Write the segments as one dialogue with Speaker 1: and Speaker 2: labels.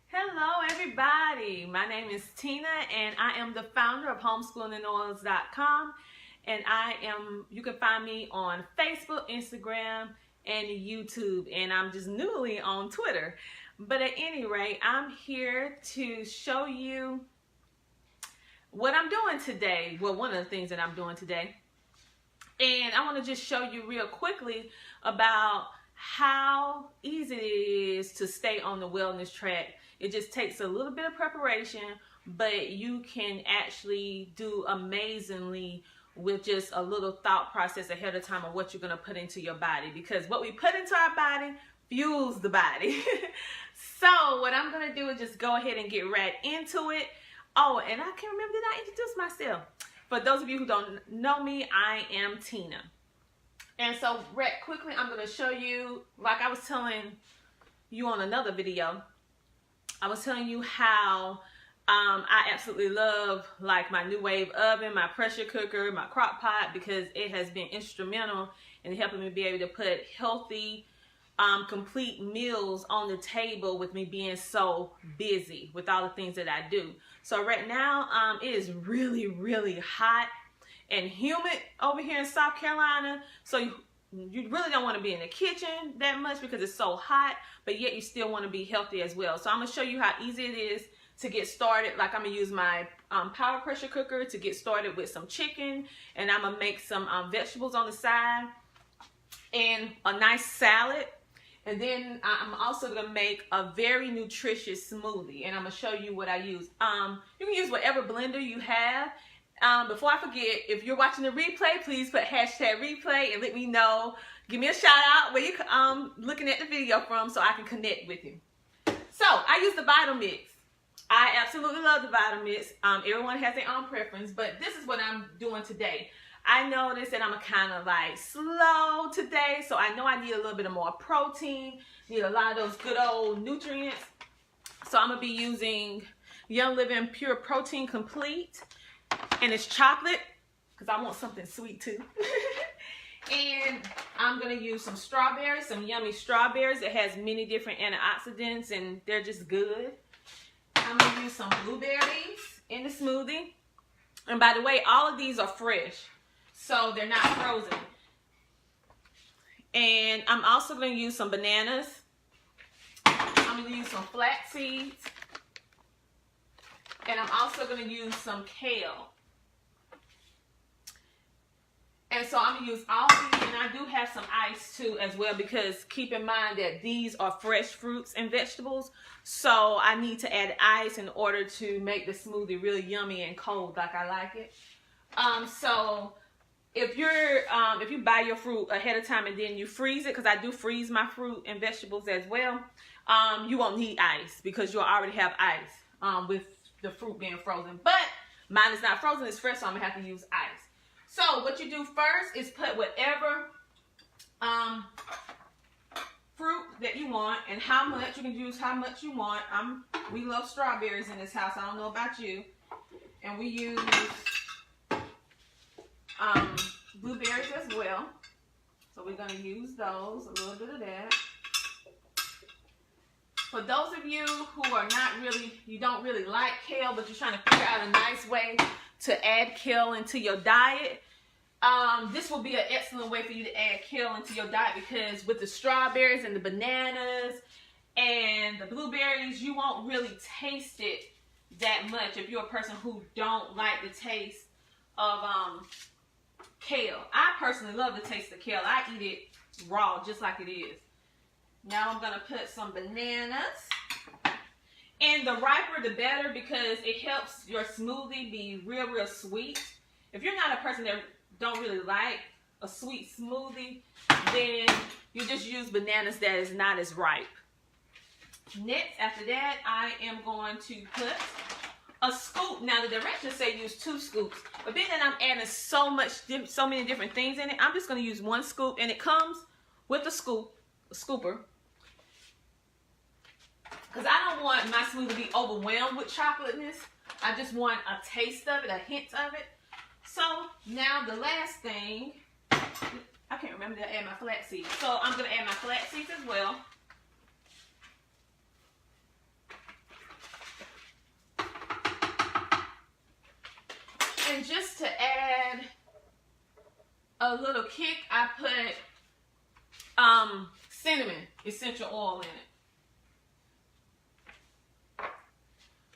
Speaker 1: Hello everybody, my name is Tina and I am the founder of homeschoolinginoils.com, and you can find me on Facebook, Instagram, and YouTube, and I'm just newly on Twitter. But at any rate, I'm here to show you what I'm doing today. Well, one of the things that I'm doing today. And I want to just show you real quickly about how easy it is to stay on the wellness track. It just takes a little bit of preparation, but you can actually do amazingly with just a little thought process ahead of time of what you're going to put into your body, because what we put into our body fuels the body. So what I'm going to do is just go ahead and get right into it. Oh, and I can't remember, did I introduce myself? For those of you who don't know me, I am Tina. And so right quickly, I'm going to show you, like I was telling you on another video, I was telling you how I absolutely love like my new wave oven, my pressure cooker, my crock pot, because it has been instrumental in helping me be able to put healthy, complete meals on the table with me being so busy with all the things that I do. So right now, it is really, really hot and humid over here in South Carolina. So you really don't want to be in the kitchen that much because it's so hot, but yet you still want to be healthy as well. So I'm going to show you how easy it is to get started. Like I'm going to use my power pressure cooker to get started with some chicken, and I'm going to make some vegetables on the side and a nice salad. And then I'm also going to make a very nutritious smoothie, and I'm going to show you what I use. You can use whatever blender you have. Before I forget, if you're watching the replay, please put #replay and let me know. Give me a shout out where you're looking at the video from so I can connect with you. So I use the Vitamix. I absolutely love the Vitamix. Everyone has their own preference, but this is what I'm doing today. I noticed that I'm kind of like slow today, so I know I need a little bit of more protein, need a lot of those good old nutrients. So I'm going to be using Young Living Pure Protein Complete, and it's chocolate because I want something sweet too. And I'm going to use some strawberries, some yummy strawberries that has many different antioxidants, and they're just good. I'm going to use some blueberries in the smoothie. And by the way, all of these are fresh, so they're not frozen. And I'm also going to use some bananas. I'm going to use some flax seeds. And I'm also going to use some kale. And so I'm going to use all of these, and I do have some ice too as well, because keep in mind that these are fresh fruits and vegetables. So I need to add ice in order to make the smoothie really yummy and cold like I like it. So if you buy your fruit ahead of time and then you freeze it, because I do freeze my fruit and vegetables as well, you won't need ice because you'll already have ice with the fruit being frozen. But mine is not frozen, it's fresh, so I'm gonna have to use ice. So what you do first is put whatever fruit that you want, and how much. You can use how much you want. We love strawberries in this house. I don't know about you. And we use blueberries as well. So we're going to use those, a little bit of that. For those of you who are you don't really like kale, but you're trying to figure out a nice way to add kale into your diet, this will be an excellent way for you to add kale into your diet, because with the strawberries and the bananas and the blueberries, you won't really taste it that much if you're a person who don't like the taste of kale. I personally love the taste of kale. I eat it raw just like it is. Now I'm going to put some bananas. And the riper the better, because it helps your smoothie be real, real sweet. If you're not a person that don't really like a sweet smoothie, then you just use bananas that is not as ripe. Next, after that, I am going to put a scoop. Now the directions say use 2 scoops, but being that I'm adding so many different things in it, I'm just going to use 1 scoop, and it comes with a scooper. Because I don't want my smoothie to be overwhelmed with chocolateness. I just want a taste of it, a hint of it. So now the last thing, I can't remember to add my flax seeds. So I'm going to add my flax seeds as well. just to add a little kick, I put cinnamon essential oil in it.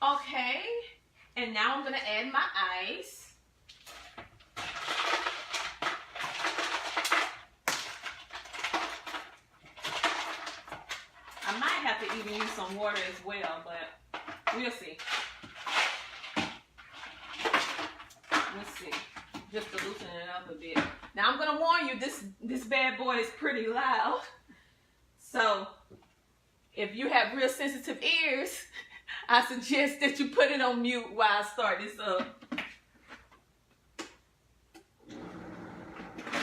Speaker 1: Okay, and now I'm going to add my ice. I might have to even use some water as well, but we'll see. Let's see. Just to loosen it up a bit. Now I'm going to warn you, this bad boy is pretty loud. So if you have real sensitive ears, I suggest that you put it on mute while I start this up.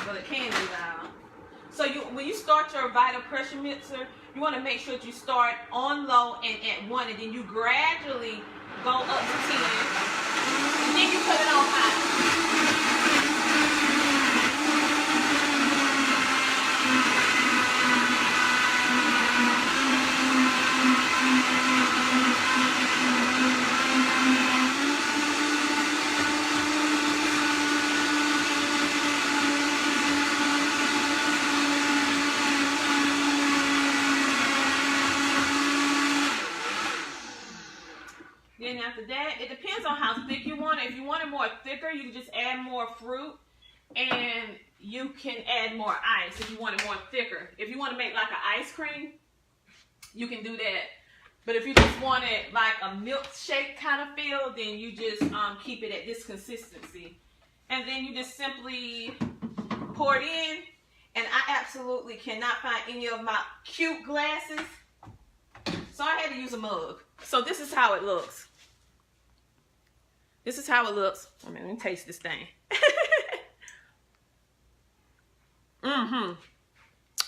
Speaker 1: But it can be loud. So when you start your Vita pressure mixer, you want to make sure that you start on low and at 1, and then you gradually go up to 10, and then you put it on high. Then after that, it depends on how thick you want it. If you want it more thicker, you can just add more fruit, and you can add more ice if you want it more thicker. If you want to make like an ice cream, you can do that. But if you just want it like a milkshake kind of feel, then you just keep it at this consistency. And then you just simply pour it in. And I absolutely cannot find any of my cute glasses, so I had to use a mug. So this is how it looks. This is how it looks. Let me taste this thing.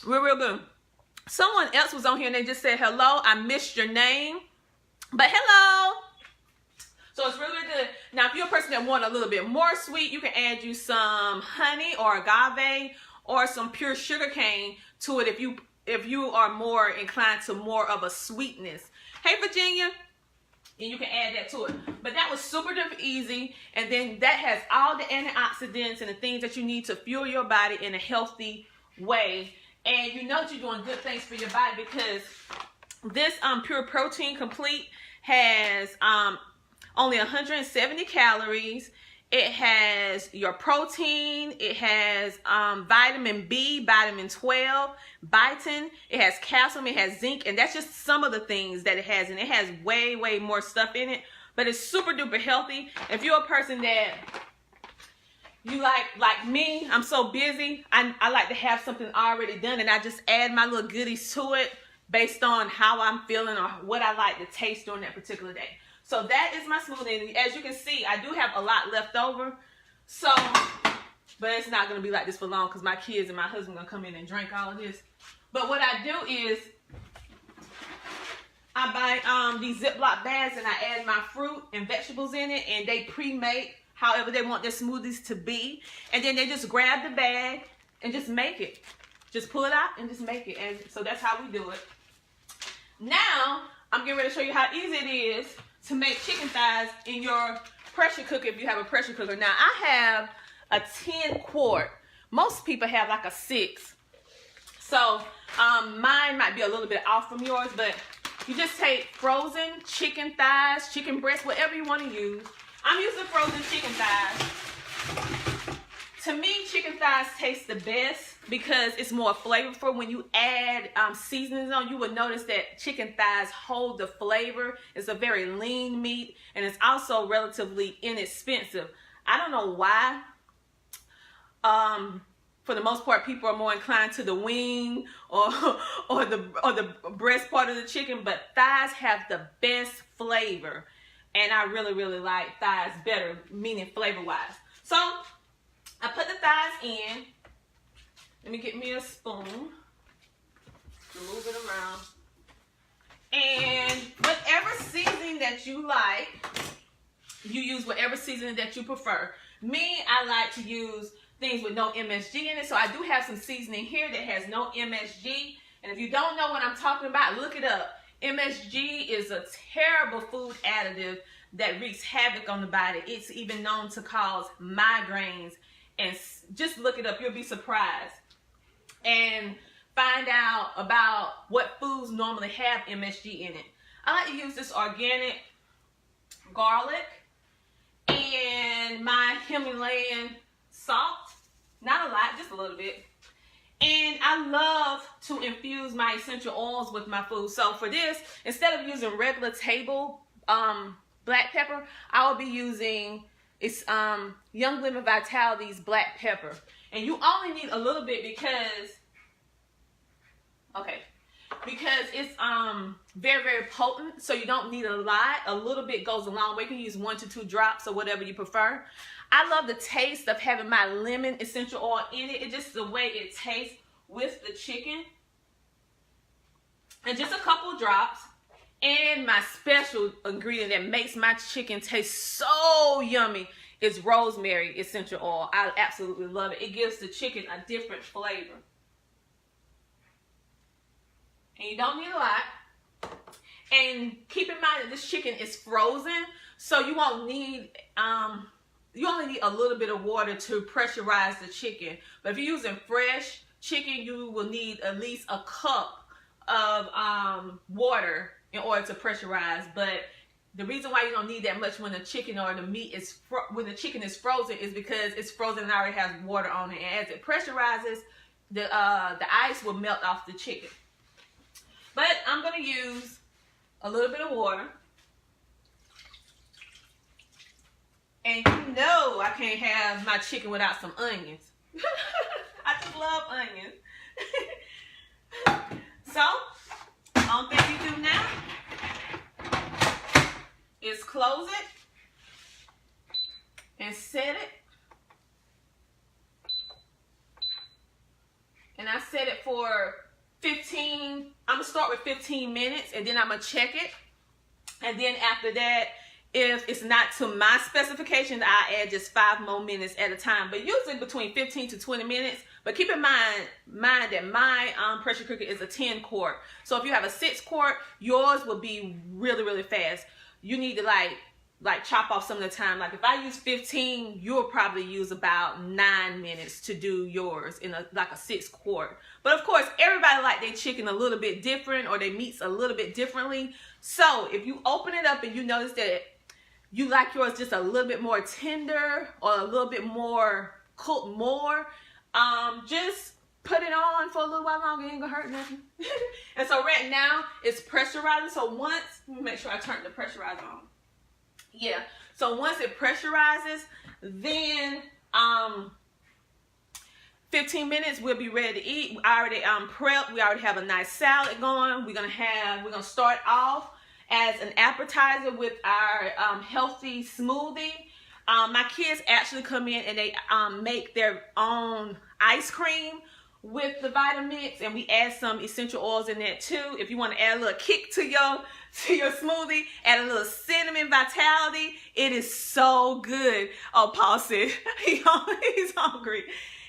Speaker 1: Real good. Someone else was on here and they just said, hello, I missed your name. But hello. So it's really good. Now, if you're a person that wants a little bit more sweet, you can add you some honey or agave or some pure sugar cane to it if you are more inclined to more of a sweetness. Hey, Virginia. And you can add that to it. But that was super duper easy. And then that has all the antioxidants and the things that you need to fuel your body in a healthy way. And you know that you're doing good things for your body, because this Pure Protein Complete has only 170 calories. It has your protein, it has vitamin B, vitamin 12, biotin, it has calcium, it has zinc, and that's just some of the things that it has. And it has way, way more stuff in it, but it's super duper healthy. If you're a person that you like me, I'm so busy, I like to have something already done, and I just add my little goodies to it based on how I'm feeling or what I like to taste during that particular day. So that is my smoothie. And as you can see, I do have a lot left over. So, but it's not going to be like this for long, because my kids and my husband are going to come in and drink all of this. But what I do is I buy these Ziploc bags, and I add my fruit and vegetables in it, and they pre-make however they want their smoothies to be. And then they just grab the bag and just make it. Just pull it out and just make it. And so that's how we do it. Now, I'm getting ready to show you how easy it is to make chicken thighs in your pressure cooker if you have a pressure cooker. Now, I have a 10 quart. Most people have like a 6. So, mine might be a little bit off from yours, but you just take frozen chicken thighs, chicken breasts, whatever you want to use. I'm using frozen chicken thighs. To me, chicken thighs taste the best because it's more flavorful. When you add seasonings on, you will notice that chicken thighs hold the flavor. It's a very lean meat, and it's also relatively inexpensive. I don't know why. For the most part, people are more inclined to the wing or the breast part of the chicken, but thighs have the best flavor, and I really, really like thighs better, meaning flavor-wise. So I put the thighs in. Let me get me a spoon to move it around. And whatever seasoning that you like, you use whatever seasoning that you prefer. Me, I like to use things with no MSG in it. So I do have some seasoning here that has no MSG. And if you don't know what I'm talking about, look it up. MSG is a terrible food additive that wreaks havoc on the body. It's even known to cause migraines. And just look it up. You'll be surprised. And find out about what foods normally have MSG in it. I like to use this organic garlic and my Himalayan salt. Not a lot, just a little bit. And I love to infuse my essential oils with my food. So for this, instead of using regular table black pepper, I will be using Young Living Vitality's black pepper. And you only need a little bit because it's very, very potent, so you don't need a lot. A little bit goes a long way. You can use 1 to 2 drops or whatever you prefer. I love the taste of having my lemon essential oil in it. It's just the way it tastes with the chicken. And just a couple drops. And my special ingredient that makes my chicken taste so yummy is rosemary essential oil. I absolutely love it. It gives the chicken a different flavor. And you don't need a lot. And keep in mind that this chicken is frozen, so you won't need, you only need a little bit of water to pressurize the chicken. But if you're using fresh chicken, you will need at least a cup of water in order to pressurize. But the reason why you don't need that much when the chicken or the meat is, when the chicken is frozen, is because it's frozen and already has water on it. And as it pressurizes, the ice will melt off the chicken. But I'm going to use a little bit of water. And you know I can't have my chicken without some onions. I just love onions. So, the only thing you do now is close it and set it. And I set it for 15, I'm going to start with 15 minutes and then I'm going to check it. And then after that, if it's not to my specifications, I add just 5 more minutes at a time. But usually between 15 to 20 minutes. But keep in mind that my pressure cooker is a 10 quart. So if you have a 6 quart, yours will be really, really fast. You need to like chop off some of the time. Like if I use 15, you'll probably use about 9 minutes to do yours in like a 6 quart. But of course, everybody like their chicken a little bit different or their meats a little bit differently. So if you open it up and you notice that you like yours just a little bit more tender or a little bit more cooked more, just put it on for a little while longer. It ain't gonna hurt nothing. And so right now it's pressurizing. So once, let me make sure I turn the pressurizer on. Yeah, so once it pressurizes, then 15 minutes we'll be ready to eat. We already prepped. We already have a nice salad going. We're gonna start off as an appetizer with our healthy smoothie. My kids actually come in and they make their own ice cream with the Vitamix, and we add some essential oils in that too. If you want to add a little kick to your smoothie, add a little cinnamon vitality. It is so good. Oh, Paul said he's hungry.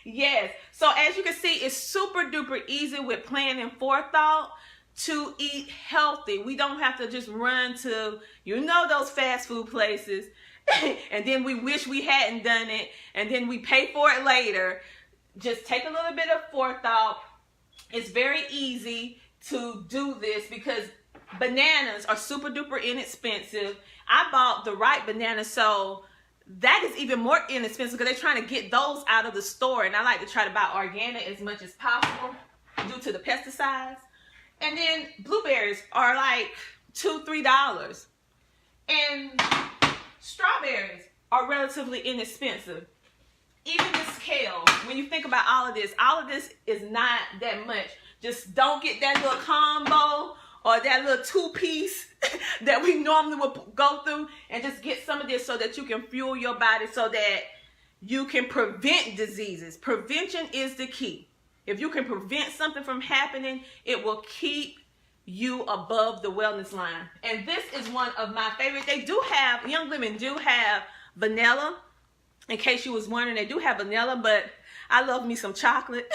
Speaker 1: Yes. So as you can see, it's super duper easy with plan and forethought to eat healthy. We don't have to just run to, those fast food places and then we wish we hadn't done it and then we pay for it later. Just take a little bit of forethought. It's very easy to do this because bananas are super duper inexpensive. I bought the right banana, so that is even more inexpensive because they're trying to get those out of the store. And I like to try to buy organic as much as possible due to the pesticides. And then blueberries are like $2, $3. And strawberries are relatively inexpensive. Even this kale, when you think about all of this is not that much. Just don't get that little combo or that little 2-piece that we normally would go through, and just get some of this so that you can fuel your body so that you can prevent diseases. Prevention is the key. If you can prevent something from happening, it will keep you above the wellness line. And this is one of my favorites. They do have, Young Living do have vanilla. In case you was wondering, they do have vanilla, but I love me some chocolate.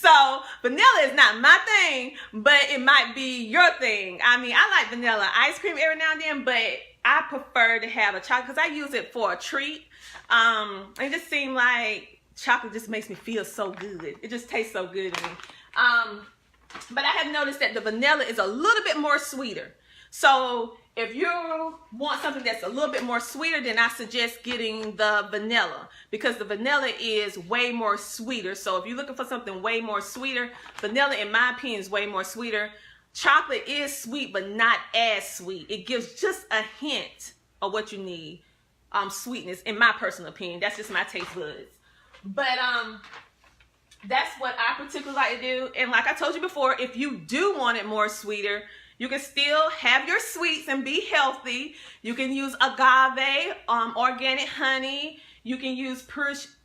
Speaker 1: So vanilla is not my thing, but it might be your thing. I mean, I like vanilla ice cream every now and then, but I prefer to have a chocolate because I use it for a treat. It just seems like chocolate just makes me feel so good. It just tastes so good to me. But I have noticed that the vanilla is a little bit more sweeter. So if you want something that's a little bit more sweeter, then I suggest getting the vanilla, because the vanilla is way more sweeter. So if you're looking for something way more sweeter, vanilla, in my opinion, is way more sweeter. Chocolate is sweet, but not as sweet. It gives just a hint of what you need, sweetness, in my personal opinion. That's just my taste buds. But that's what I particularly like to do. And like I told you before, if you do want it more sweeter, you can still have your sweets and be healthy. You can use agave, organic honey. You can use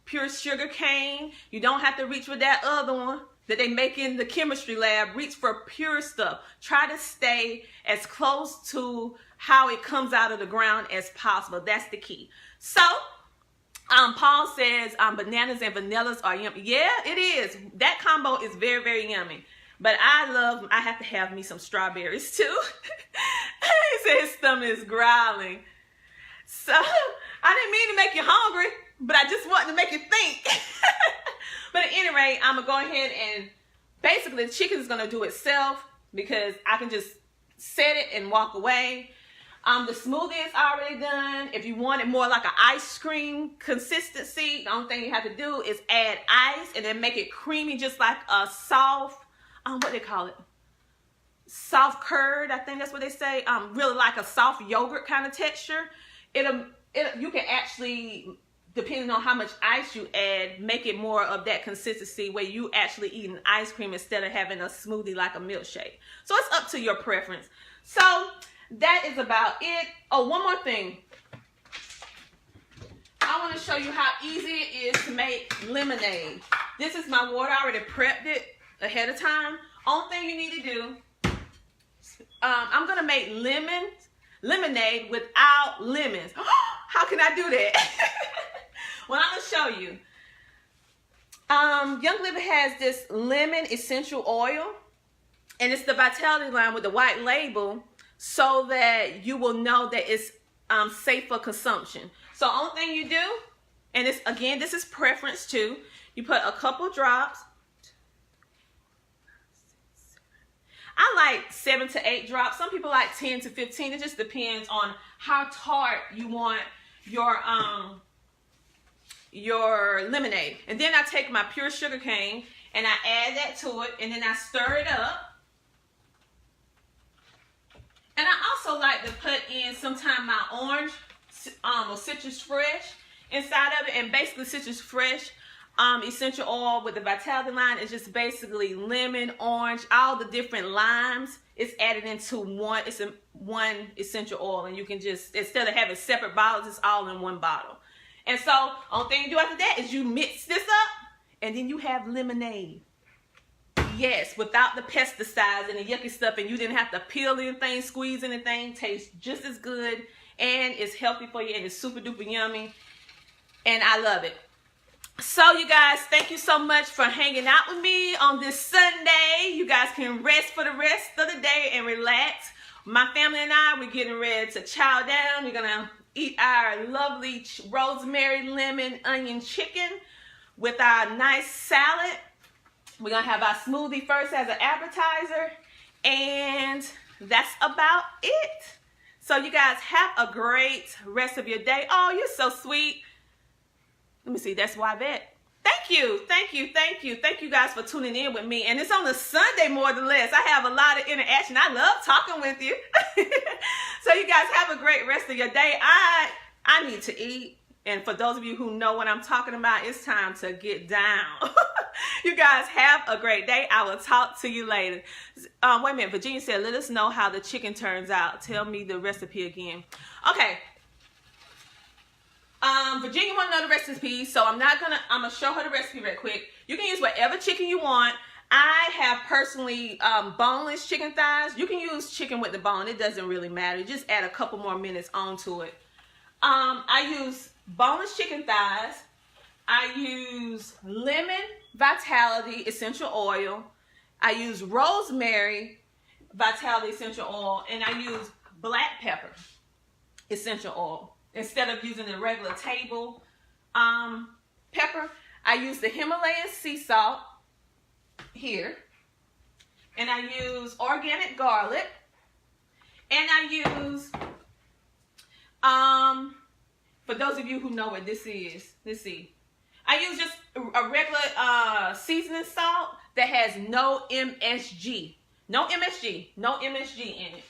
Speaker 1: pure sugar cane. You don't have to reach for that other one that they make in the chemistry lab. Reach for pure stuff. Try to stay as close to how it comes out of the ground as possible. That's the key. So, Paul says bananas and vanillas are yummy. Yeah, it is. That combo is very, very yummy. But I have to have me some strawberries too. He said his stomach is growling. So, I didn't mean to make you hungry, but I just wanted to make you think. But at any rate, I'm going to go ahead and basically the chicken is going to do itself, because I can just set it and walk away. The smoothie is already done. If you want it more like an ice cream consistency, the only thing you have to do is add ice and then make it creamy, just like a soft, what they call it? Soft curd, I think that's what they say. Really like a soft yogurt kind of texture. You can actually, depending on how much ice you add, make it more of that consistency where you actually eating ice cream instead of having a smoothie like a milkshake. So it's up to your preference. So that is about it. Oh, one more thing. I want to show you how easy it is to make lemonade. This is my water. I already prepped it ahead of time. Only thing you need to do, I'm going to make lemonade without lemons. How can I do that? Well, I'm going to show you. Young Living has this lemon essential oil, and it's the Vitality line with the white label, so that you will know that it's safe for consumption. So only thing you do, and it's, again, this is preference too, you put a couple drops. I like 7 to 8 drops. Some people like 10 to 15. It just depends on how tart you want your lemonade. And then I take my pure sugar cane and I add that to it, and then I stir it up. And I also like to put in sometimes my orange or citrus fresh inside of it. And basically citrus fresh essential oil with the Vitality line is just basically lemon, orange, all the different limes. It's added into one. It's one essential oil, and you can just, instead of having separate bottles, it's all in one bottle. And so only thing you do after that is you mix this up, and then you have lemonade. Yes, without the pesticides and the yucky stuff, and you didn't have to peel anything, squeeze anything. Tastes just as good, and it's healthy for you, and it's super duper yummy, and I love it. So you guys, thank you so much for hanging out with me on this Sunday. You guys can rest for the rest of the day and relax. My family and I, we're getting ready to chow down. We're gonna eat our lovely rosemary, lemon, onion chicken with our nice salad. We're going to have our smoothie first as an appetizer, and that's about it. So you guys have a great rest of your day. Oh, you're so sweet. Let me see, that's Yvette. Thank you, thank you, thank you. Thank you guys for tuning in with me. And it's on a Sunday more than less. I have a lot of interaction. I love talking with you. So you guys have a great rest of your day. I need to eat. And for those of you who know what I'm talking about, it's time to get down. You guys have a great day. I will talk to you later. Wait a minute. Virginia said, let us know how the chicken turns out. Tell me the recipe again. Okay. Virginia want to know the recipe, so I'm gonna show her the recipe real quick. You can use whatever chicken you want. I have personally boneless chicken thighs. You can use chicken with the bone. It doesn't really matter. Just add a couple more minutes onto it. I use boneless chicken thighs. I use lemon vitality essential oil. I use rosemary vitality essential oil, and I use black pepper essential oil. Instead of using the regular table pepper, I use the Himalayan sea salt here, and I use organic garlic, and I use for those of you who know what this is, let's see, I use just a regular seasoning salt that has no MSG. No MSG in it.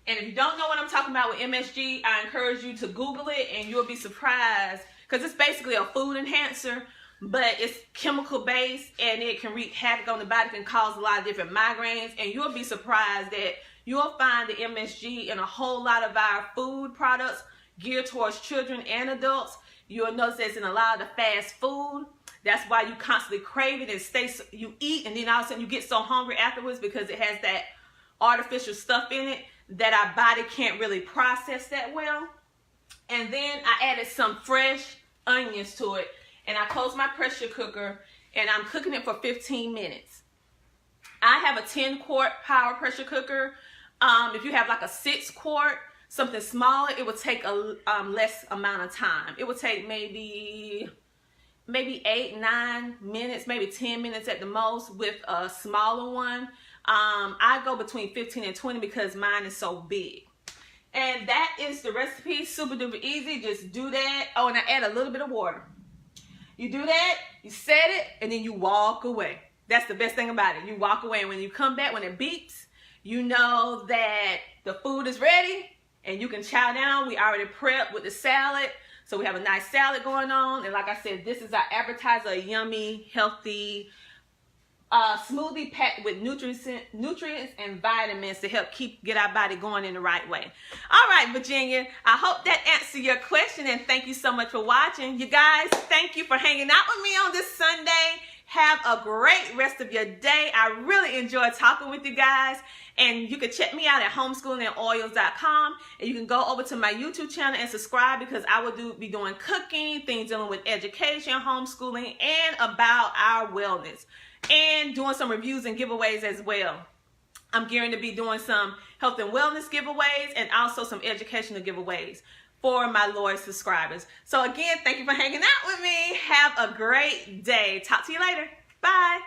Speaker 1: And if you don't know what I'm talking about with MSG, I encourage you to Google it, and you'll be surprised, because it's basically a food enhancer, but it's chemical based, and it can wreak havoc on the body, can cause a lot of different migraines, and you'll be surprised that you'll find the MSG in a whole lot of our food products geared towards children and adults. You'll notice it's in a lot of the fast food. That's why you constantly crave it and you eat, and then all of a sudden you get so hungry afterwards, because it has that artificial stuff in it that our body can't really process that well. And then I added some fresh onions to it, and I closed my pressure cooker, and I'm cooking it for 15 minutes. I have a 10-quart power pressure cooker. If you have like a 6-quart, something smaller, it would take a less amount of time. It would take maybe 8-9 minutes, maybe 10 minutes at the most with a smaller one. I go between 15 and 20 because mine is so big. And that is the recipe. Super duper easy. Just do that. Oh, and I add a little bit of water. You do that, you set it, and then you walk away. That's the best thing about it. You walk away, and when you come back, when it beeps, you know that the food is ready and you can chow down. We already prepped with the salad, so we have a nice salad going on. And like I said, this is our appetizer, a yummy, healthy smoothie packed with nutrients and vitamins to help get our body going in the right way. All right, Virginia, I hope that answered your question, and thank you so much for watching. You guys, thank you for hanging out with me on this Sunday. Have a great rest of your day. I really enjoyed talking with you guys. And you can check me out at homeschoolingoils.com, and you can go over to my YouTube channel and subscribe, because I will be doing cooking, things dealing with education, homeschooling, and about our wellness, and doing some reviews and giveaways as well. I'm gearing to be doing some health and wellness giveaways and also some educational giveaways for my loyal subscribers. So again, thank you for hanging out with me. Have a great day. Talk to you later. Bye.